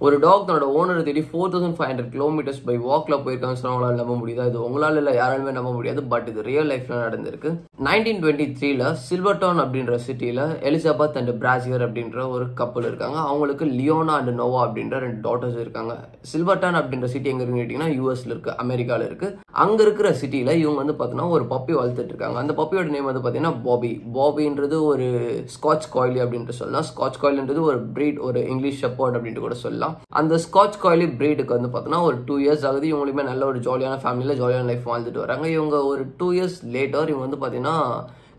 ஒரு டாக் தன்னோட ஓனர் தேடி 4500 கிலோமீட்டர்ஸ் பை வாக்ல போயிருக்காங்க சொன்னாங்களால நம்ப முடியுதா? இது உங்களால இல்லை யாராலுமே நம்ப முடியாது. பட் இது ரியல் லைஃப்ல நடந்திருக்கு. 1923ல சில்வர்டவுன் அப்படின்ற சிட்டியில எலிசபெத் அண்ட் பிராசியர் அப்படின்ற ஒரு கப்பல் இருக்காங்க. அவங்களுக்கு லியோனா அண்ட் நோவா அப்படின்ற 2 டாட்டர்ஸ் இருக்காங்க. சில்வர்டவுன் அப்படின்ற சிட்டி எங்க இருக்குன்னு கேட்டீங்கன்னா யூஎஸ்ல இருக்கு, அமெரிக்கால இருக்கு. அங்க இருக்கிற சிட்டியில இவங்க வந்து பாத்தீங்கன்னா ஒரு பப்பி வளர்த்துட்டு இருக்காங்க. அந்த பப்பியோட நேம் வந்து பாத்தீங்கன்னா பாபி. பாபின்றது ஒரு ஸ்காட்ச் காய்லி அப்படின்ட்டு சொல்லலாம். ஸ்காட்ச் காய்லின்றது ஒரு பிரீட், ஒரு இங்கிலீஷ் ஷெப்பர்ட் அப்படின்ட்டு கூட சொல்லலாம். அந்த ஸ்காட்ச் காய்லி பிரீடுக்கு வந்து பார்த்தோன்னா ஒரு 2 இயர்ஸ் ஆகுது. இவங்களுமே நல்ல ஒரு ஜாலியான ஃபேமிலியில் ஜாலியான லைஃப் வாழ்ந்துட்டு வராங்க. இவங்க ஒரு 2 இயர்ஸ் லேட்டர் இவங்க வந்து பார்த்தீங்கன்னா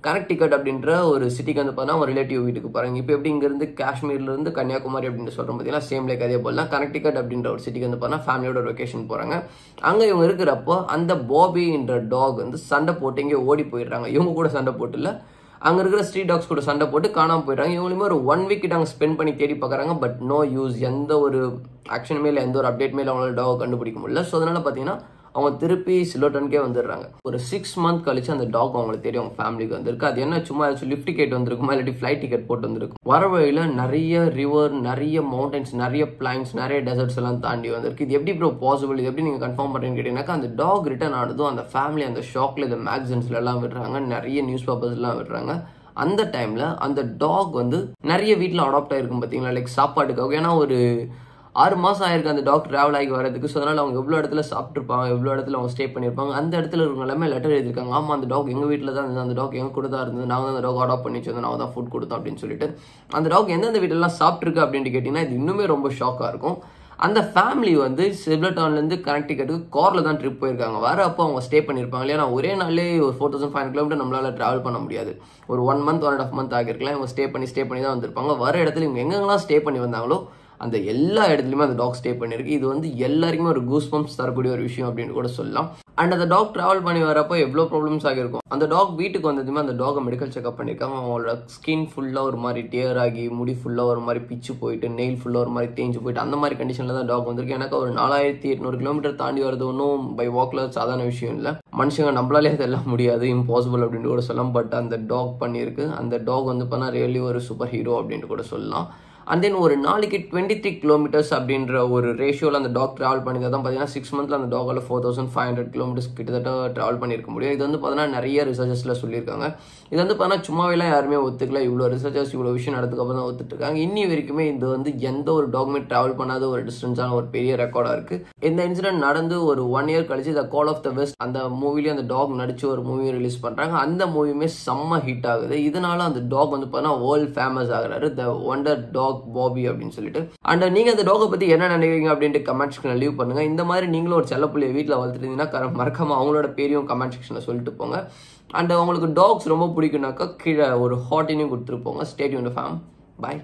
கனெக்டிகட் அப்படின்ற ஒரு சிட்டிக்கு வந்து பார்த்தீங்கன்னா ஒரு ரிலேட்டிவ் வீட்டுக்கு போகிறாங்க. இப்போ எப்படி இங்கேருந்து காஷ்மீர்லேருந்து கன்னியாகுமரி அப்படின்னு சொல்கிறோம் பார்த்தீங்கன்னா சேம் லைக் அதே போல் தான் கனெக்டிகட் அப்படின்ற ஒரு சிட்டிக்கு வந்து பார்த்தீங்கன்னா ஃபேமிலியோட ஒரு வெக்கேஷன் போகிறாங்க. அங்கே இவங்க இருக்கிறப்போ அந்த பாபின்ற டாக் வந்து சண்டை போட்டு இங்கே ஓடி போயிடுறாங்க. இவங்க கூட சண்டை போட்டு இல்லை, அங்கே இருக்கிற ஸ்ட்ரீட் டாக்ஸ் கூட சண்டை போட்டு காணாமல் போயிடுறாங்க. இவங்களுமே ஒரு 1 வீக் கிட்ட அங்கே ஸ்பெண்ட் பண்ணி தேடி பார்க்குறாங்க. பட் நோ யூஸ், எந்த ஒரு ஆக்ஷனுமே இல்லை, எந்த ஒரு அப்டேட் மேலே அவங்களால டாக் கண்டுபிடிக்க முடியல. ஸோ அதனால பார்த்தீங்கன்னா அவங்க திருப்பி சில்வர்டனுக்கே வந்துடுறாங்க. ஒரு 6 மந்த் கழிச்சு அந்த டாக் அவங்களுக்கு தெரியும் அவங்க ஃபேமிலிக்கு வந்திருக்கு. அது என்ன சும்மா லிஃப்ட் டிக்கெட் வந்திருக்குமா இல்லாட்டி ஃப்ளைட் டிக்கெட் போட்டு வந்திருக்கும். வர வழியில் நிறைய ரிவர், நிறைய மவுண்டன்ஸ், நிறைய பிளைன்ஸ், நிறைய டெசர்ட்ஸ் எல்லாம் தாண்டி வந்திருக்கு. இது எப்படி ப்ரோ பாசிபிள், இது எப்படி நீங்கள் கன்ஃபார்ம் பண்ணுறீங்கன்னு கேட்டீங்கன்னாக்கா அந்த டாக் ரிட்டர்ன் ஆனதும் அந்த ஃபேமிலி அந்த ஷாக்ல இந்த மேகசின்ஸ்ல எல்லாம் விடுறாங்க, நிறைய நியூஸ் பேப்பர்ஸ்லாம் விடுறாங்க. அந்த டைம்ல அந்த டாக் வந்து நிறைய வீட்டில் அடாப்ட் ஆயிருக்கும் பார்த்தீங்களா, லைக் சாப்பாட்டுக்காக. ஏன்னா ஒரு 6 மாதம் ஆயிருக்கு அந்த டாக் ட்ராவல் ஆகி வரதுக்கு. ஸோ அதனால் அவங்க எவ்வளோ இடத்துல சாப்பிட்ருப்பாங்க, எவ்வளோ இடத்துல அவங்க ஸ்டே பண்ணியிருப்பாங்க. அந்த இடத்துல இருக்கிறவங்க எல்லாமே லெட்டர் எழுதிருக்காங்க. ஆமாம், அந்த டாக் எங்கள் வீட்டில் தான் இருந்தது, அந்த டாக் எங்கள் கூட தான் இருந்தது, நாங்கள் தான் அந்த டாக் அடாப்ட் பண்ணி வச்சிருந்தோம், நாங்கள் தான் ஃபுட் கொடுத்தோம் அப்படின்னு சொல்லிட்டு. அந்த டாக் எந்தெந்த வீட்டிலலாம் சாப்பிட்ருக்கு அப்படின்ட்டு கேட்டிங்கன்னா இது இன்னுமே ரொம்ப ஷாக்காக இருக்கும். அந்த ஃபேமிலி வந்து சில்வர்டவுன்லேருந்து கனெக்டிகட்டுக்கு காரில் தான் ட்ரிப் போயிருக்காங்க. வர அப்போ அவங்க ஸ்டே பண்ணியிருப்பாங்க இல்லையா. ஒரே நாளே ஒரு 4500 கிலோமீட்டர் நம்மளால் ட்ராவல் பண்ண முடியாது. ஒரு 1 மந்த் 1.5 மந்த் ஆகிருக்கலாம். இவங்க ஸ்டே பண்ணி தான் வந்திருப்பாங்க. வர இடத்துல இவங்க எங்கெங்கெல்லாம் ஸ்டே பண்ணி வந்தாங்களோ அந்த எல்லா இடத்துலையுமே அந்த டாக் ஸ்டே பண்ணியிருக்கு. இது வந்து எல்லாருக்குமே ஒரு கூஸ் பம்ப்ஸ் தரக்கூடிய ஒரு விஷயம் அப்படின்னு கூட சொல்லலாம். அண்ட் அந்த டாக் ட்ராவல் பண்ணி வரப்போ எவ்வளோ ப்ராப்ளம்ஸ் ஆகிருக்கும். அந்த டாக் வீட்டுக்கு வந்ததுமே அந்த டாகை மெடிக்கல் செக்அப் பண்ணியிருக்காங்க. அவங்களோட ஸ்கின் ஃபுல்லாக ஒரு மாதிரி டியர் ஆகி, முடி ஃபுல்லாக ஒரு மாதிரி பிச்சு போயிட்டு, நெயில் ஃபுல்லாக ஒரு மாதிரி தேஞ்சு போயிட்டு, அந்த மாதிரி கண்டிஷனில் தான் டாக் வந்திருக்கு. எனக்கு ஒரு 4800 கிலோமீட்டர் தாண்டி வரது ஒன்றும் பை வாக்கில் சாதாரண விஷயம் இல்லை. மனுஷங்க நம்மளாலே அதெல்லாம் முடியாது, இம்பாசிபிள் அப்படின்னு கூட சொல்லலாம். பட் அந்த டாக் பண்ணியிருக்கு. அந்த டாக் வந்து பண்ணால் ரியலி ஒரு சூப்பர் ஹீரோ அப்படின்ட்டு கூட சொல்லலாம். அண்ட் தென் ஒரு நாளைக்கு 23 கிலோமீட்டர்ஸ் அப்படின்ற ஒரு ரேஷியோவில் அந்த டாக் ட்ராவல் பண்ணிதான் பார்த்தீங்கன்னா 6 மந்த்ல அந்த டாகால் 4500 கிலோமீட்டர்ஸ் கிட்டத்தட்ட ட்ராவல் பண்ணியிருக்க முடியும். இது வந்து பார்த்தீங்கன்னா நிறைய ரிசர்ச்சர்ஸில் சொல்லியிருக்காங்க. இது வந்து பார்த்தீங்கன்னா சும்மாவெல்லாம் யாருமே ஒத்துக்கல. இவ்வளோ ரிசர்ச்சர்ஸ் இவ்வளோ விஷயம் நடந்ததுக்கப்புறம் தான் ஒத்துட்டு இருக்காங்க. இன்னி வரைக்குமே இது வந்து எந்த ஒரு டாகுமே ட்ராவல் பண்ணாத ஒரு டிஸ்டன்ஸான ஒரு பெரிய ரெக்கார்டாக இருக்குது. இந்த இன்சிடென்ட் நடந்து ஒரு 1 இயர் கழிச்சு த கால் ஆஃப் த வெஸ்ட் அந்த மூவிலேயே அந்த டாக் நடிச்சு ஒரு மூவி ரிலீஸ் பண்ணுறாங்க. அந்த மூவியுமே செம்ம ஹிட் ஆகுது. இதனால அந்த டாக் வந்து பார்த்தீங்கன்னா வேர்ல்ட் ஃபேமஸ் ஆகுறாரு, த ஒண்டர் டாக் பாபி அப்படின்னு சொல்லிட்டு. அண்ட் நீங்க அந்த டாகை பத்தி என்ன நினைக்கிறீங்க அப்படின்ட்டு கமெண்ட் செக்ஷன்ல லீவ் பண்ணுங்க. இந்த மாதிரி நீங்களும் ஒரு செல்லப்புள்ளியை வீட்டில் வளர்த்துட்டீங்கன்னா மறக்காம அவங்களோட பேரையும் கமெண்ட் செக்ஷன்ல சொல்லிட்டு போங்க. அண்ட் உங்களுக்கு டாக்ஸ் ரொம்ப பிடிக்கும்னாக்கா கீழே ஒரு ஹார்ட்டினையும் கொடுத்துட்டு போங்க. Stay tuned fame. பை.